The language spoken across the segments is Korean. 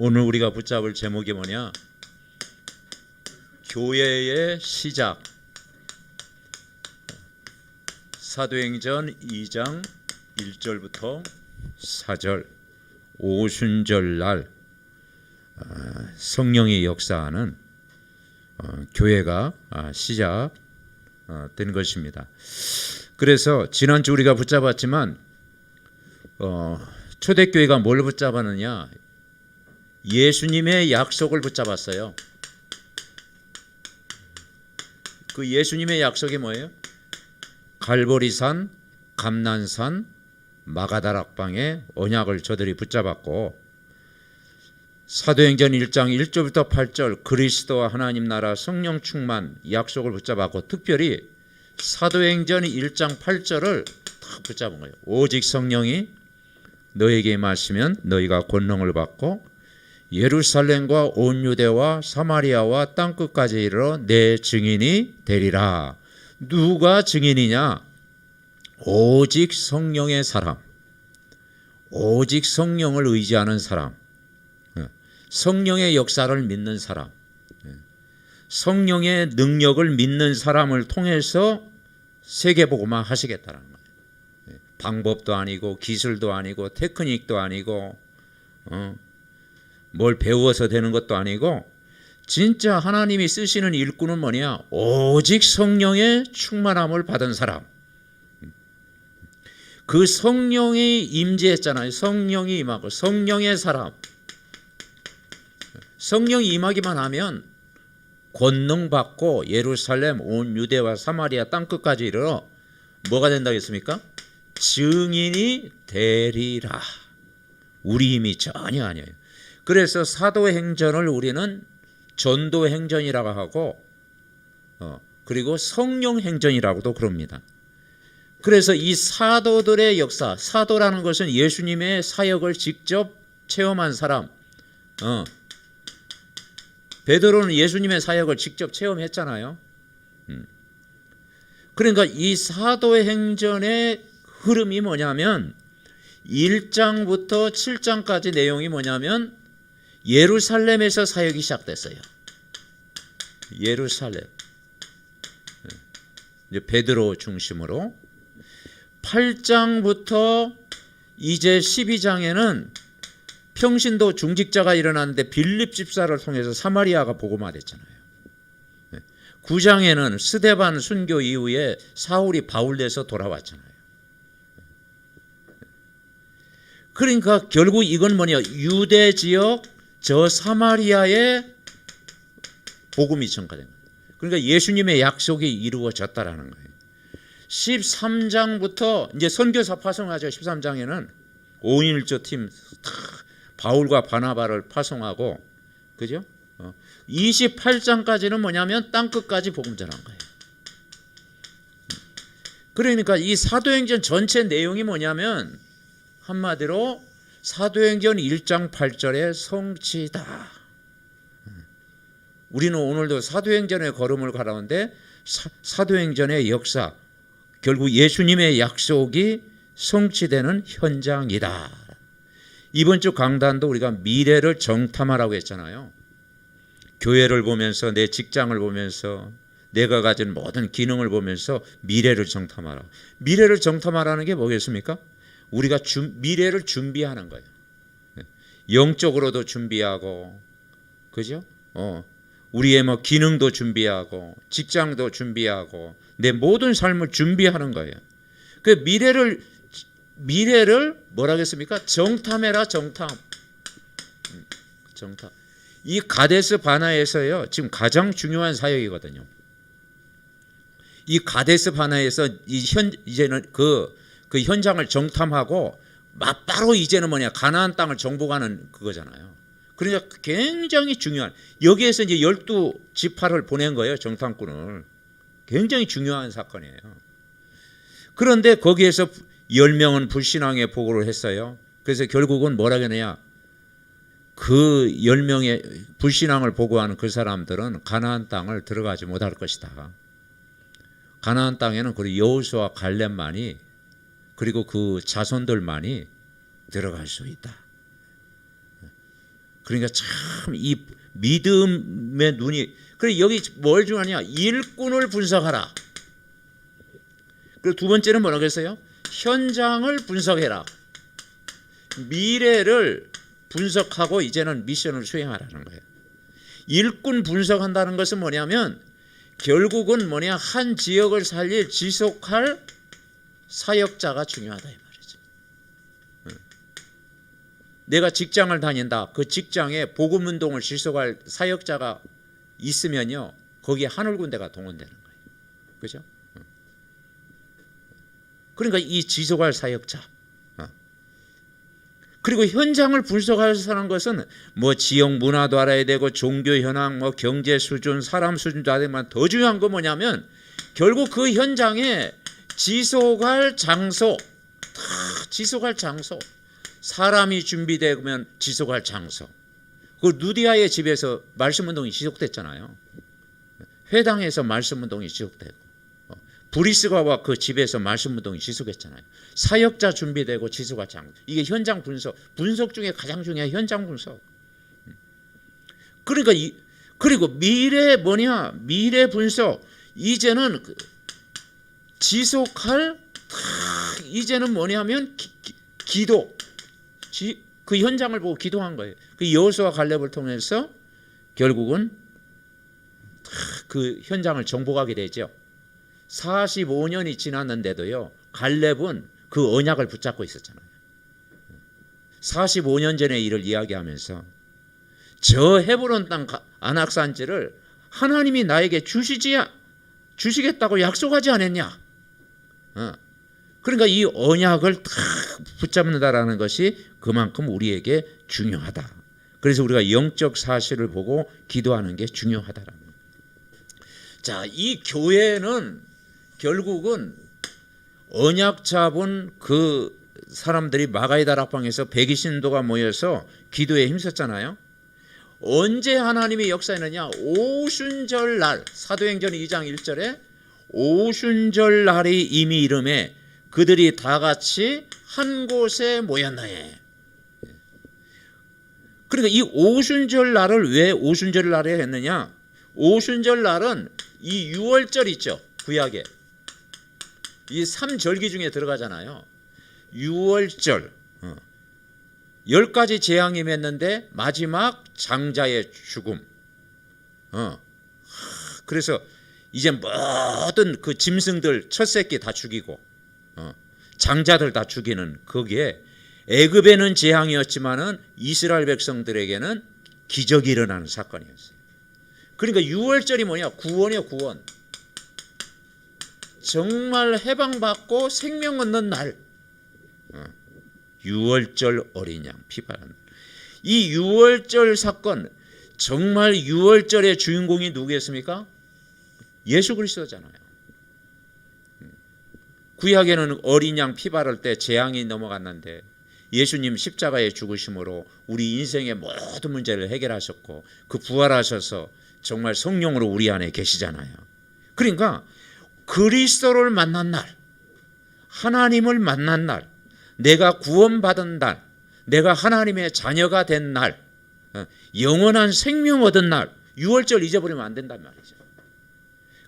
오늘 우리가 붙잡을 제목이 뭐냐? 교회의 시작. 사도행전 2장 1절부터 4절 오순절날 성령이 역사하는 교회가 시작된 것입니다. 그래서 지난주 우리가 붙잡았지만 초대교회가 뭘 붙잡았느냐? 예수님의 약속을 붙잡았어요. 그 예수님의 약속이 뭐예요? 갈보리산, 감난산, 마가다락방의 언약을 저들이 붙잡았고, 사도행전 1장 1절부터 8절 그리스도와 하나님 나라 성령 충만 약속을 붙잡았고, 특별히 사도행전 1장 8절을 다 붙잡은 거예요. 오직 성령이 너에게 임하시면 너희가 권능을 받고 예루살렘과 온 유대와 사마리아와 땅끝까지 이르러 내 증인이 되리라. 누가 증인이냐? 오직 성령의 사람, 오직 성령을 의지하는 사람, 성령의 역사를 믿는 사람, 성령의 능력을 믿는 사람을 통해서 세계복음화 하시겠다는 거예요. 방법도 아니고 기술도 아니고 테크닉도 아니고 뭘 배워서 되는 것도 아니고, 진짜 하나님이 쓰시는 일꾼은 뭐냐? 오직 성령의 충만함을 받은 사람. 그 성령이 임재했잖아요. 성령이 임하고 성령의 사람. 성령이 임하기만 하면 권능 받고 예루살렘 온 유대와 사마리아 땅끝까지 이르러 뭐가 된다고 했습니까? 증인이 되리라. 우리 힘이 전혀 아니에요. 그래서 사도행전을 우리는 전도행전이라고 하고 그리고 성령행전이라고도 그럽니다. 그래서 이 사도들의 역사, 사도라는 것은 예수님의 사역을 직접 체험한 사람. 베드로는 예수님의 사역을 직접 체험했잖아요. 그러니까 이 사도행전의 흐름이 뭐냐면 1장부터 7장까지 내용이 뭐냐면 예루살렘에서 사역이 시작됐어요. 예루살렘. 베드로 중심으로 8장부터 이제 12장에는 평신도 중직자가 일어났는데 빌립 집사를 통해서 사마리아가 복음화됐잖아요. 9장에는 스데반 순교 이후에 사울이 바울돼서 돌아왔잖아요. 그러니까 결국 이건 뭐냐? 유대 지역 저 사마리아에 복음이 전가된 거예요. 그러니까 예수님의 약속이 이루어졌다라는 거예요. 13장부터 이제 선교사 파송하죠. 13장에는 5인 1조 팀 바울과 바나바를 파송하고, 그죠? 28장까지는 뭐냐면 땅끝까지 복음 전한 거예요. 그러니까 이 사도행전 전체 내용이 뭐냐면 한마디로 사도행전 1장 8절의 성취다. 우리는 오늘도 사도행전의 걸음을 걸어오는데 사도행전의 역사, 결국 예수님의 약속이 성취되는 현장이다. 이번 주 강단도 우리가 미래를 정탐하라고 했잖아요. 교회를 보면서, 내 직장을 보면서, 내가 가진 모든 기능을 보면서 미래를 정탐하라. 미래를 정탐하라는 게 뭐겠습니까? 우리가 미래를 준비하는 거예요. 영적으로도 준비하고, 그죠? 우리의 뭐 기능도 준비하고, 직장도 준비하고, 내 모든 삶을 준비하는 거예요. 그 미래를 뭐라 하겠습니까? 정탐해라, 정탐. 정탐. 이 가데스 바나에서요, 지금 가장 중요한 사역이거든요. 이 가데스 바나에서 이제는 그 현장을 정탐하고 맞바로 이제는 뭐냐? 가나안 땅을 정복하는 그거잖아요. 그러니까 굉장히 중요한, 여기에서 이제 12지파를 보낸 거예요. 정탐꾼을. 굉장히 중요한 사건이에요. 그런데 거기에서 10명은 불신앙에 보고를 했어요. 그래서 결국은 뭐라 그러냐? 그 10명의 불신앙을 보고하는 그 사람들은 가나안 땅을 들어가지 못할 것이다. 가나안 땅에는 그 여호수아 갈렙만이, 그리고 그 자손들만이 들어갈 수 있다. 그러니까 참 이 믿음의 눈이, 그래 여기 뭘 중요하냐? 일꾼을 분석하라. 그리고 두 번째는 뭐라고 했어요? 현장을 분석해라. 미래를 분석하고 이제는 미션을 수행하라는 거예요. 일꾼 분석한다는 것은 뭐냐면 결국은 뭐냐, 한 지역을 살릴 지속할 사역자가 중요하다 이 말이죠. 내가 직장을 다닌다. 그 직장에 복음운동을 지속할 사역자가 있으면요, 거기에 하늘군대가 동원되는 거예요. 그죠? 그러니까 이 지속할 사역자. 그리고 현장을 분석하는 것은 뭐 지역 문화도 알아야 되고 종교 현황, 뭐 경제 수준, 사람 수준도 알아야 되지만 더 중요한 건 뭐냐면 결국 그 현장에 지속할 장소, 지속할 장소, 사람이 준비되면 지속할 장소. 그 누디아의 집에서 말씀운동이 지속됐잖아요. 회당에서 말씀운동이 지속되고, 브리스가와 그 집에서 말씀운동이 지속했잖아요. 사역자 준비되고 지속할 장소. 이게 현장 분석 중에 가장 중요한 현장 분석. 그러니까 그리고 미래 뭐냐? 미래 분석. 이제는 지속할, 이제는 뭐냐면 기도. 그 현장을 보고 기도한 거예요. 그 여호수아 갈렙을 통해서 결국은 그 현장을 정복하게 되죠. 45년이 지났는데도요, 갈렙은 그 언약을 붙잡고 있었잖아요. 45년 전의 일을 이야기하면서 저 헤브론 땅 안악산지를 하나님이 나에게 주시겠다고 약속하지 않았냐? 그러니까 이 언약을 딱 붙잡는다라는 것이 그만큼 우리에게 중요하다. 그래서 우리가 영적 사실을 보고 기도하는 게 중요하다라는 거예요. 자, 이 교회는 결국은 언약 잡은 그 사람들이 마가의 다락방에서 120신도가 모여서 기도에 힘썼잖아요. 언제 하나님이 역사했느냐? 오순절 날, 사도행전 2장 1절에 오순절 날이 이미 이름에 그들이 다 같이 한 곳에 모였나에. 그러니까 이 오순절 날을 왜 오순절 날에 했느냐? 오순절 날은 이 6월절 있죠, 구약에. 이 3절기 중에 들어가잖아요. 6월절 10가지 재앙이 맺는데 마지막 장자의 죽음. 그래서 이제 모든 그 짐승들 첫 새끼 다 죽이고 장자들 다 죽이는, 거기에 애굽에는 재앙이었지만은 이스라엘 백성들에게는 기적이 일어나는 사건이었어요. 그러니까 6월절이 뭐냐? 구원이요, 구원. 정말 해방받고 생명 얻는 날. 6월절 어린 양 피 바른 날. 이 6월절 사건, 정말 6월절의 주인공이 누구였습니까? 예수 그리스도잖아요. 구약에는 어린 양 피 바를 때 재앙이 넘어갔는데 예수님 십자가에 죽으심으로 우리 인생의 모든 문제를 해결하셨고 그 부활하셔서 정말 성령으로 우리 안에 계시잖아요. 그러니까 그리스도를 만난 날, 하나님을 만난 날, 내가 구원받은 날, 내가 하나님의 자녀가 된 날, 영원한 생명 얻은 날, 6월절 잊어버리면 안 된단 말이죠.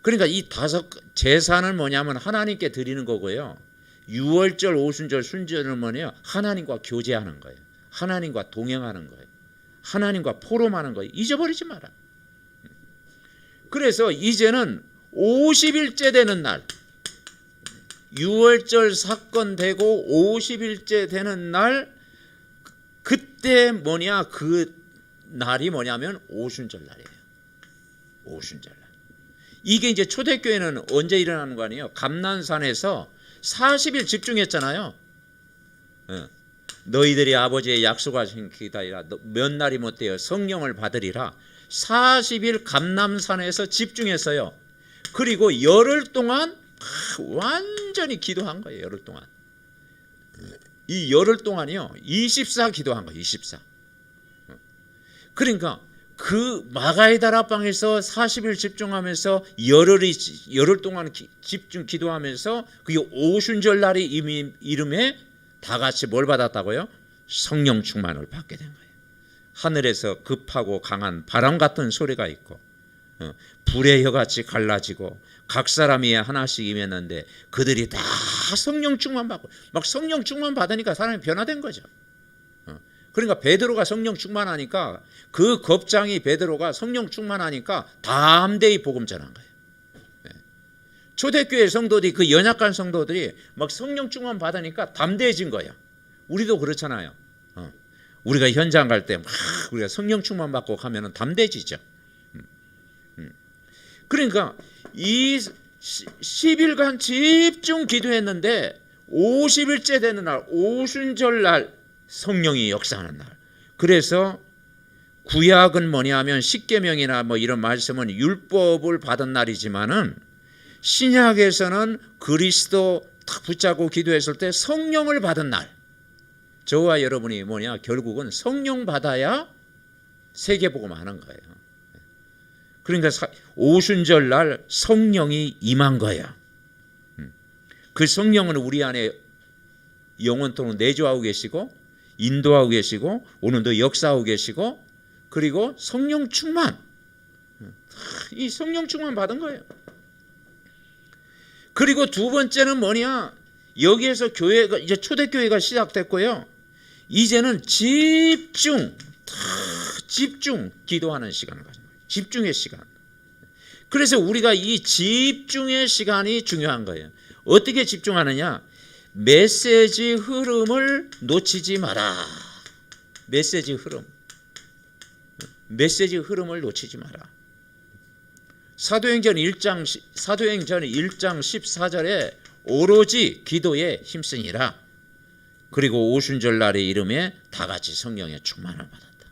그러니까 이 다섯 제사는 뭐냐면 하나님께 드리는 거고요. 6월절, 오순절, 순절은 뭐냐? 하나님과 교제하는 거예요. 하나님과 동행하는 거예요. 하나님과 포럼하는 거예요. 잊어버리지 마라. 그래서 이제는 50일째 되는 날, 6월절 사건 되고 50일째 되는 날, 그때 뭐냐? 그 날이 뭐냐면 오순절 날이에요. 오순절 날. 이게 이제 초대교회는 언제 일어나는 거 아니에요? 감난산에서 40일 집중했잖아요. 너희들이 아버지의 약속하신 기다리라. 몇 날이 못되어 성령을 받으리라. 40일 감남산에서 집중했어요. 그리고 열흘 동안 완전히 기도한 거예요. 열흘 동안. 이 열흘 동안이요, 24 기도한 거예요. 24. 그러니까 그 마가의 다락방에서 40일 집중하면서 열흘 동안 집중 기도하면서 그게 오순절 날이 이름에 다 같이 뭘 받았다고요? 성령 충만을 받게 된 거예요. 하늘에서 급하고 강한 바람 같은 소리가 있고 불의 혀같이 갈라지고 각 사람이 하나씩 임했는데 그들이 다 성령 충만 받고 막 성령 충만 받으니까 사람이 변화된 거죠. 그러니까 베드로가 성령 충만하니까 그 겁장이 베드로가 성령 충만하니까 담대히 복음 전한 거예요. 초대교회 성도들이 그 연약한 성도들이 막 성령 충만 받으니까 담대해진 거예요. 우리도 그렇잖아요. 우리가 현장 갈 때 막 우리가 성령 충만 받고 가면은 담대해지죠. 그러니까 이 10일간 집중 기도했는데 50일째 되는 날 오순절 날 성령이 역사하는 날. 그래서 구약은 뭐냐면 십계명이나 뭐 이런 말씀은 율법을 받은 날이지만은 신약에서는 그리스도 딱 붙잡고 기도했을 때 성령을 받은 날. 저와 여러분이 뭐냐 결국은 성령 받아야 세계복음 하는 거예요. 그러니까 오순절 날 성령이 임한 거예요. 그 성령은 우리 안에 영원토록 내주하고 계시고 인도하고 계시고 오늘도 역사하고 계시고 그리고 성령 충만, 이 성령 충만 받은 거예요. 그리고 두 번째는 뭐냐, 여기에서 교회가 이제 초대교회가 시작됐고요. 이제는 집중 기도하는 시간을 가진 거예요. 집중의 시간. 그래서 우리가 이 집중의 시간이 중요한 거예요. 어떻게 집중하느냐? 메시지 흐름을 놓치지 마라. 메시지 흐름을 놓치지 마라. 사도행전 1장 14절에 오로지 기도에 힘쓰니라. 그리고 오순절 날의 이름에 다 같이 성령의 충만을 받았다.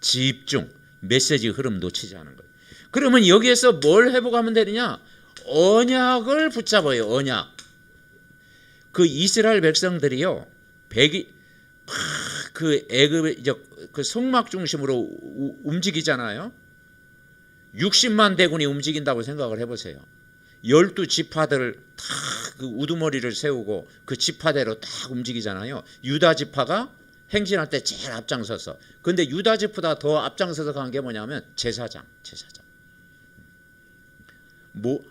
집중, 메시지 흐름 놓치지 않은 거예요. 그러면 여기에서 뭘 회복하면 되느냐? 언약을 붙잡아요. 언약. 그 이스라엘 백성들이요, 그 애굽의 이제 그 성막 중심으로 움직이잖아요. 60만 대군이 움직인다고 생각을 해보세요. 12지파들을 다 그 우두머리를 세우고 그 지파대로 딱 움직이잖아요. 유다 지파가 행진할 때 제일 앞장서서. 근데 유다 지파보다 더 앞장서서 간 게 뭐냐면 제사장.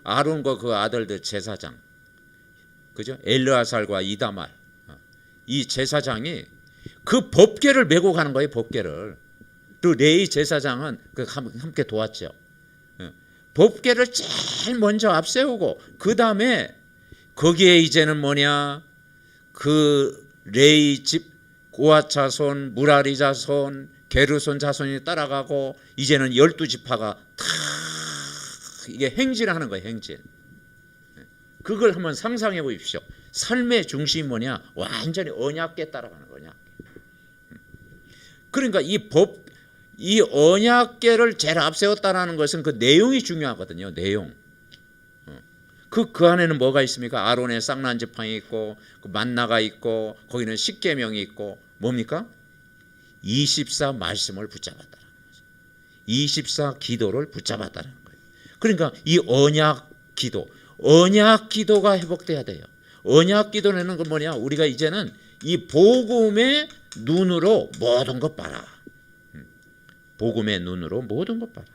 아론과 그 아들들 제사장. 그죠? 엘르아살과 이다말. 이 제사장이 그 법궤를 메고 가는 거예요. 법궤를. 또 레위 제사장은 그 함께 도왔죠. 법궤를 제일 먼저 앞세우고 그 다음에 거기에 이제는 뭐냐, 그 레위 집 고아 자손, 무라리 자손, 게르손 자손이 따라가고 이제는 12지파가 다 이게 행진하는 거예요. 행진. 그걸 한번 상상해 보십시오. 삶의 중심이 뭐냐? 완전히 언약궤 따라가는 거냐. 그러니까 이 언약궤를 제일 앞세웠다는 것은 그 내용이 중요하거든요. 내용. 그 안에는 뭐가 있습니까? 아론의 쌍난 지팡이 있고 그 만나가 있고 거기는 십계명이 있고 뭡니까? 24 말씀을 붙잡았다는 거죠. 24 기도를 붙잡았다는 거예요. 그러니까 이 언약 기도가 회복돼야 돼요. 언약 기도라는 건 뭐냐? 우리가 이제는 이 복음의 눈으로 모든 것 봐라. 복음의 눈으로 모든 것 봐라.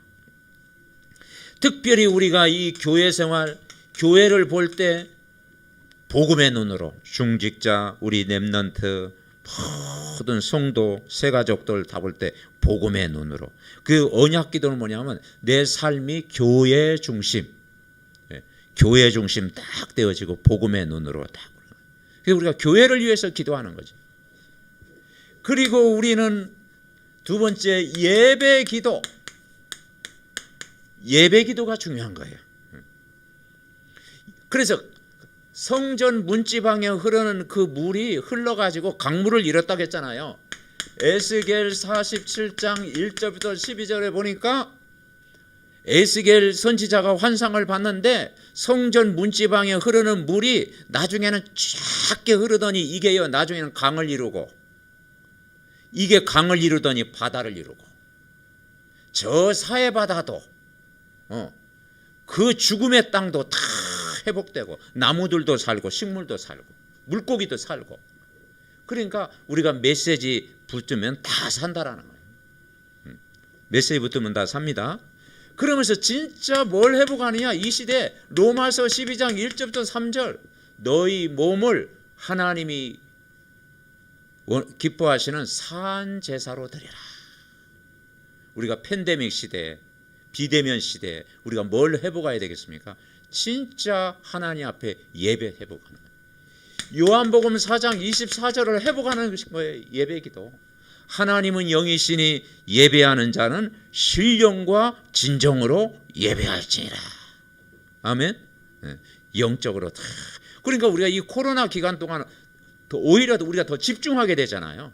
특별히 우리가 이 교회 생활, 교회를 볼 때 복음의 눈으로 중직자, 우리 렘넌트, 모든 성도, 새가족들 다 볼 때 복음의 눈으로. 그 언약 기도는 뭐냐면 내 삶이 교회 중심, 교회 중심 딱 되어지고 복음의 눈으로 딱. 그래서 우리가 교회를 위해서 기도하는 거죠. 그리고 우리는 두 번째 예배 기도가 중요한 거예요. 그래서 성전 문지방에 흐르는 그 물이 흘러가지고 강물을 잃었다고 했잖아요. 에스겔 47장 1절부터 12절에 보니까 에스겔 선지자가 환상을 봤는데 성전 문지방에 흐르는 물이 나중에는 작게 흐르더니 이게요, 나중에는 강을 이루고, 이게 강을 이루더니 바다를 이루고, 저 사해바다도 그 죽음의 땅도 다 회복되고 나무들도 살고 식물도 살고 물고기도 살고. 그러니까 우리가 메시지 붙으면 다 산다라는 거예요. 메시지 붙으면 다 삽니다. 그러면서 진짜 뭘 회복하느냐? 이 시대 로마서 12장 1절부터 3절 너희 몸을 하나님이 기뻐하시는 산 제사로 드리라. 우리가 팬데믹 시대, 비대면 시대 우리가 뭘 회복해야 되겠습니까? 진짜 하나님 앞에 예배 회복하는 거예요. 요한복음 4장 24절을 회복하는 거예요. 예배기도. 하나님은 영이시니 예배하는 자는 신령과 진정으로 예배할지니라. 아멘. 영적으로 다. 그러니까 우리가 이 코로나 기간 동안 오히려 우리가 더 집중하게 되잖아요.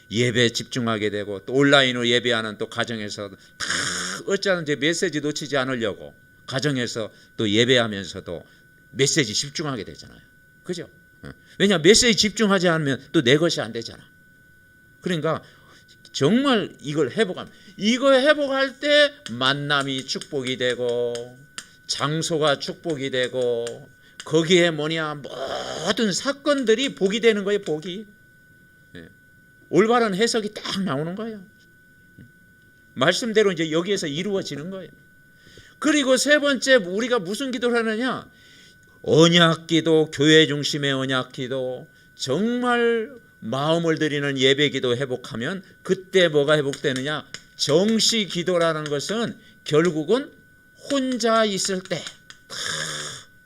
예배에 집중하게 되고 또 온라인으로 예배하는 또 가정에서 다 어쩌는지 메시지 놓치지 않으려고 가정에서 또 예배하면서도 메시지 집중하게 되잖아요. 그죠? 왜냐 메시지 집중하지 않으면 또 내 것이 안 되잖아. 그러니까 정말 이걸 회복하면 이거 회복할 때 만남이 축복이 되고 장소가 축복이 되고 거기에 뭐냐 모든 사건들이 복이 되는 거예요. 복이. 올바른 해석이 딱 나오는 거예요. 말씀대로 이제 여기에서 이루어지는 거예요. 그리고 세 번째 우리가 무슨 기도를 하느냐? 언약기도, 교회 중심의 언약기도, 정말 마음을 드리는 예배기도 회복하면 그때 뭐가 회복되느냐? 정시기도라는 것은 결국은 혼자 있을 때,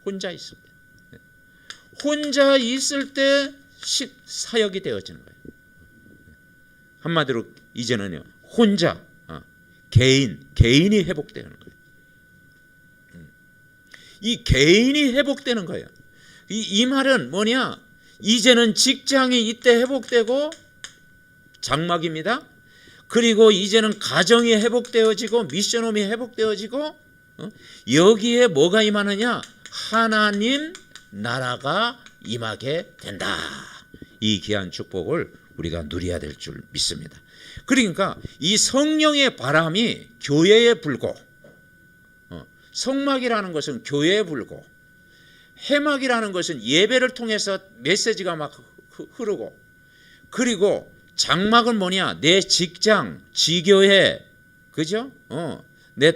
혼자 있을 때, 혼자 있을 때 사역이 되어지는 거예요. 한마디로 이제는요 혼자 개인이 회복되는 거예요. 이 개인이 회복되는 거예요. 이 말은 뭐냐? 이제는 직장이 이때 회복되고 장막입니다. 그리고 이제는 가정이 회복되어지고 미션홈이 회복되어지고 여기에 뭐가 임하느냐? 하나님 나라가 임하게 된다. 이 귀한 축복을 우리가 누려야 될 줄 믿습니다. 그러니까 이 성령의 바람이 교회에 불고 성막이라는 것은 교회에 불고 해막이라는 것은 예배를 통해서 메시지가 막 흐르고 그리고 장막은 뭐냐? 내 직장, 지교회, 그죠? 내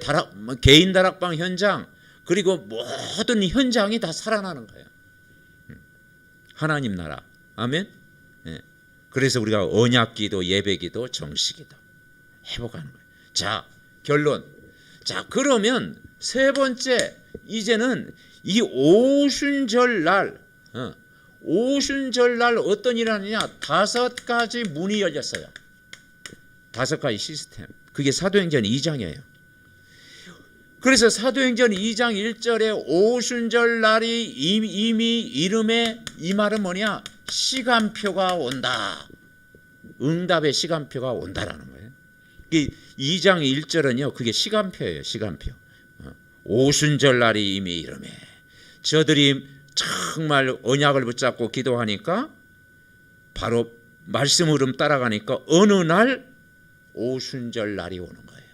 개인 다락방 현장 그리고 모든 현장이 다 살아나는 거예요. 하나님 나라. 아멘. 그래서 우리가 언약기도, 예배기도, 정식기도 회복하는 거예요. 자, 결론. 자, 그러면 세 번째 이제는 이 오순절날 어떤 일이 하느냐? 5가지 문이 열렸어요. 5가지 시스템. 그게 사도행전 2장이에요. 그래서 사도행전 2장 1절에 오순절날이 이미 이름에 이 말은 뭐냐? 시간표가 온다. 응답의 시간표가 온다라는 거예요. 이 2장 1절은요. 그게 시간표예요. 시간표. 오순절날이 이미 이름에 저들이 정말 언약을 붙잡고 기도하니까 바로 말씀 흐름 따라가니까 어느 날 오순절날이 오는 거예요.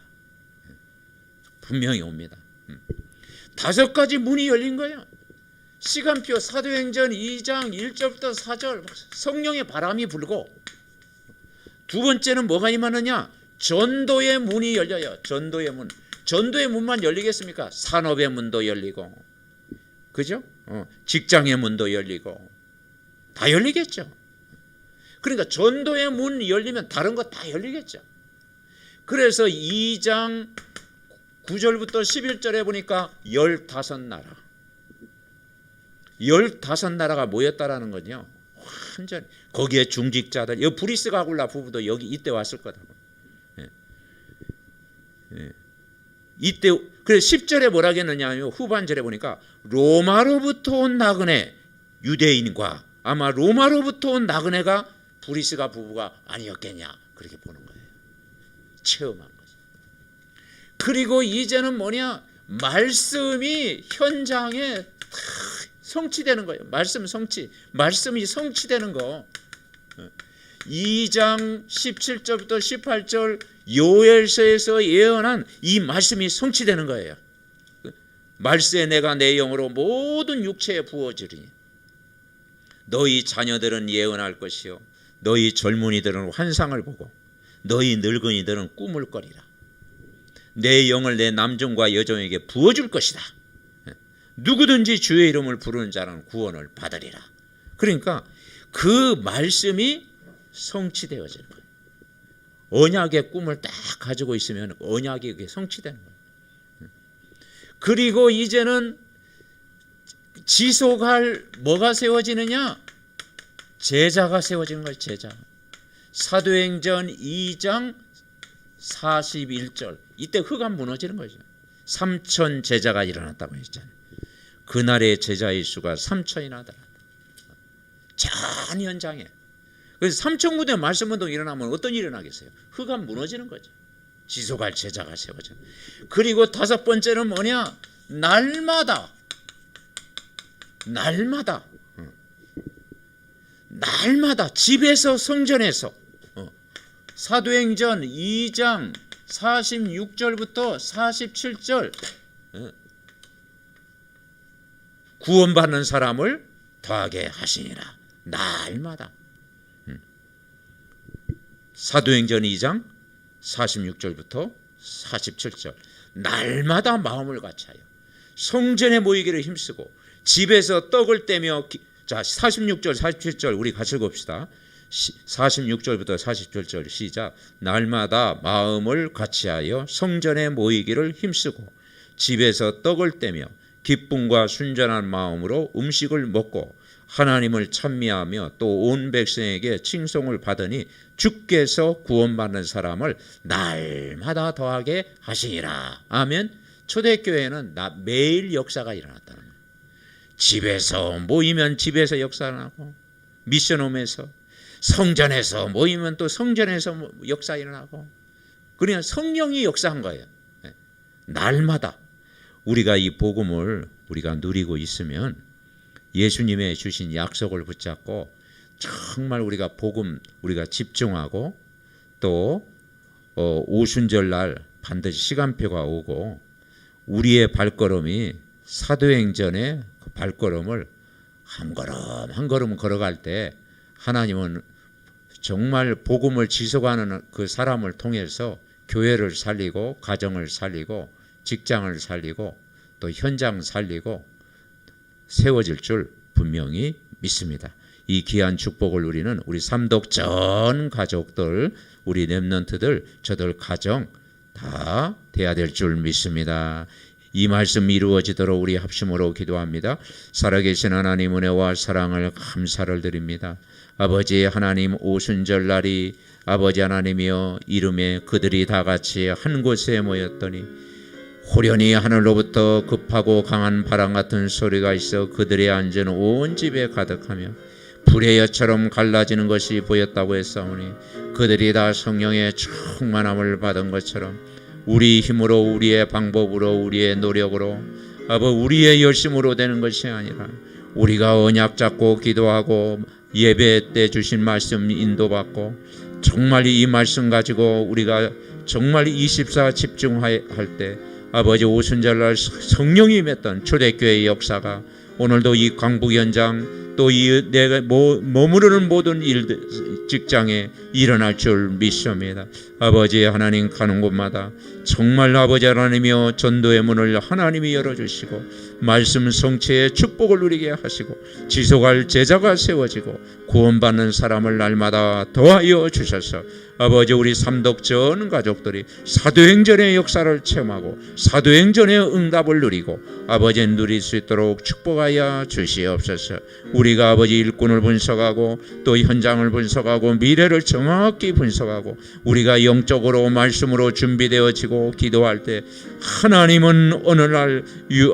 분명히 옵니다. 5가지 문이 열린 거예요. 시간표 사도행전 2장 1절부터 4절 성령의 바람이 불고 두 번째는 뭐가 임하느냐? 전도의 문이 열려요. 전도의 문. 전도의 문만 열리겠습니까? 산업의 문도 열리고 그죠? 직장의 문도 열리고 다 열리겠죠. 그러니까 전도의 문이 열리면 다른 거 다 열리겠죠. 그래서 2장 9절부터 11절에 보니까 15나라 15나라가 모였다라는 거죠. 완전 거기에 중직자들, 이 브리스가 아굴라 부부도 여기 이때 왔을 거다. 이때 그래 10절에 뭐라 했느냐면 후반절에 보니까 로마로부터 온 나그네 유대인과 아마 로마로부터 온 나그네가 브리스가 부부가 아니었겠냐 그렇게 보는 거예요. 체험한 거죠. 그리고 이제는 뭐냐? 말씀이 현장에 성취되는 거예요. 말씀이 성취되는 거. 2장 17절부터 18절 요엘서에서 예언한 이 말씀이 성취되는 거예요. 말세에 내가 내 영으로 모든 육체에 부어주리니 너희 자녀들은 예언할 것이요 너희 젊은이들은 환상을 보고 너희 늙은이들은 꿈을 꿔리라. 내 영을 내 남종과 여종에게 부어줄 것이다. 누구든지 주의 이름을 부르는 자는 구원을 받으리라. 그러니까 그 말씀이 성취되어지는 거예요. 언약의 꿈을 딱 가지고 있으면 언약이 그게 성취되는 거예요. 그리고 이제는 지속할 뭐가 세워지느냐? 제자가 세워지는 거예요. 제자. 사도행전 2장 41절. 이때 흑암 무너지는 거죠. 3천 제자가 일어났다고 했잖아요. 그날의 제자의 수가 3천이나 되었다. 전 현장에. 그래서 3천 군데 말씀운동 일어나면 어떤 일이 일어나겠어요? 흑암 무너지는 거죠. 지속할 제자가 세워져. 그리고 다섯 번째는 뭐냐? 날마다 집에서 성전에서 사도행전 2장 46절부터 47절 구원받는 사람을 더하게 하시니라. 날마다. 사도행전 2장 46절부터 47절 날마다 마음을 같이하여 성전에 모이기를 힘쓰고 집에서 떡을 떼며 자 46절 47절 우리 같이 읽읍시다. 46절부터 47절 시작. 날마다 마음을 같이하여 성전에 모이기를 힘쓰고 집에서 떡을 떼며 기쁨과 순전한 마음으로 음식을 먹고 하나님을 찬미하며 또 온 백성에게 칭송을 받으니 주께서 구원받는 사람을 날마다 더하게 하시니라. 아멘. 초대교회는 매일 역사가 일어났다는 거예요. 집에서 모이면 집에서 역사가 나고 미션홈에서 성전에서 모이면 또 성전에서 역사 일어나고 그냥 성령이 역사한 거예요. 날마다 우리가 이 복음을 우리가 누리고 있으면 예수님의 주신 약속을 붙잡고 정말 우리가 복음 우리가 집중하고 또 오순절 날 반드시 시간표가 오고 우리의 발걸음이 사도행전의 그 발걸음을 한 걸음 한 걸음 걸어갈 때 하나님은 정말 복음을 지속하는 그 사람을 통해서 교회를 살리고 가정을 살리고 직장을 살리고 또 현장 살리고 세워질 줄 분명히 믿습니다. 이 귀한 축복을 누리는 우리 삼독 전 가족들, 우리 렘넌트들, 저들 가정 다 돼야 될 줄 믿습니다. 이 말씀 이루어지도록 우리 합심으로 기도합니다. 살아계신 하나님 은혜와 사랑을 감사를 드립니다. 아버지 하나님 오순절 날이 아버지 하나님이여 이름에 그들이 다 같이 한 곳에 모였더니 호련히 하늘로부터 급하고 강한 바람 같은 소리가 있어 그들의 안전 온 집에 가득하며 불의 엿처럼 갈라지는 것이 보였다고 했사오니 그들이 다 성령의 충만함을 받은 것처럼 우리 힘으로 우리의 방법으로 우리의 노력으로 우리의 열심으로 되는 것이 아니라 우리가 언약 잡고 기도하고 예배 때 주신 말씀 인도받고 정말 이 말씀 가지고 우리가 정말 24 집중할 때 아버지 오순절날 성령이 임했던 초대교회의 역사가 오늘도 이 강북 현장 또 이 내가 머무르는 모든 일들 직장에 일어날 줄 믿습니다. 아버지 하나님 가는 곳마다 정말 아버지 하나님이여 전도의 문을 하나님이 열어주시고 말씀 성취의 축복을 누리게 하시고 지속할 제자가 세워지고 구원받는 사람을 날마다 더하여 주셔서 아버지 우리 삼독 전 가족들이 사도행전의 역사를 체험하고 사도행전의 응답을 누리고 아버지 누릴 수 있도록 축복하여 주시옵소서. 우리가 아버지 일꾼을 분석하고 또 현장을 분석하고 미래를 정확히 분석하고 우리가 영적으로 말씀으로 준비되어지고 기도할 때 하나님은 어느 날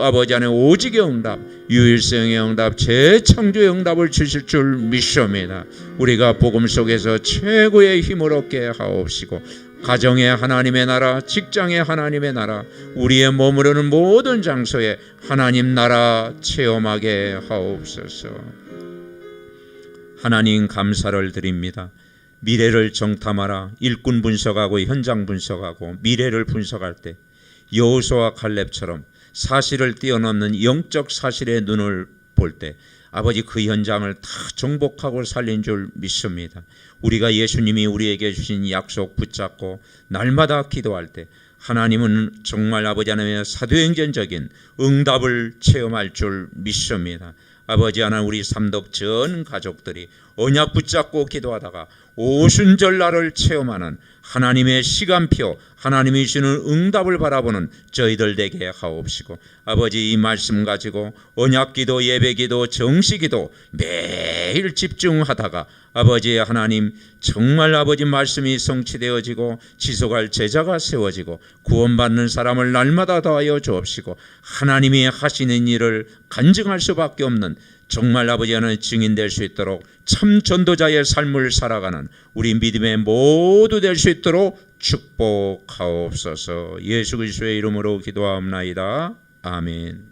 아버지 안에 오직의 응답 유일성의 응답 재창조의 응답을 주실 줄 믿습니다. 우리가 복음 속에서 최고의 힘을 얻게 하옵시고 가정의 하나님의 나라 직장의 하나님의 나라 우리의 머무르는 모든 장소에 하나님 나라 체험하게 하옵소서. 하나님 감사를 드립니다. 미래를 정탐하라. 일꾼 분석하고 현장 분석하고 미래를 분석할 때 여호수아와 갈렙처럼 사실을 뛰어넘는 영적 사실의 눈을 볼 때 아버지 그 현장을 다 정복하고 살린 줄 믿습니다. 우리가 예수님이 우리에게 주신 약속 붙잡고 날마다 기도할 때 하나님은 정말 아버지 하나님의 사도행전적인 응답을 체험할 줄 믿습니다. 아버지 하나님, 우리 삼덕 전 가족들이 언약 붙잡고 기도하다가 오순절날을 체험하는 하나님의 시간표, 하나님이 주는 응답을 바라보는 저희들 되게 하옵시고, 아버지 이 말씀 가지고 언약기도, 예배기도, 정시기도 매일 집중하다가 아버지 하나님 정말 아버지 말씀이 성취되어지고 지속할 제자가 세워지고 구원받는 사람을 날마다 더하여 주옵시고, 하나님이 하시는 일을 간증할 수밖에 없는 정말 아버지 하나님 증인될 수 있도록 참 전도자의 삶을 살아가는 우리 믿음의 모두 될 수 있도록 축복하옵소서. 예수 그리스도의 이름으로 기도하옵나이다. 아멘.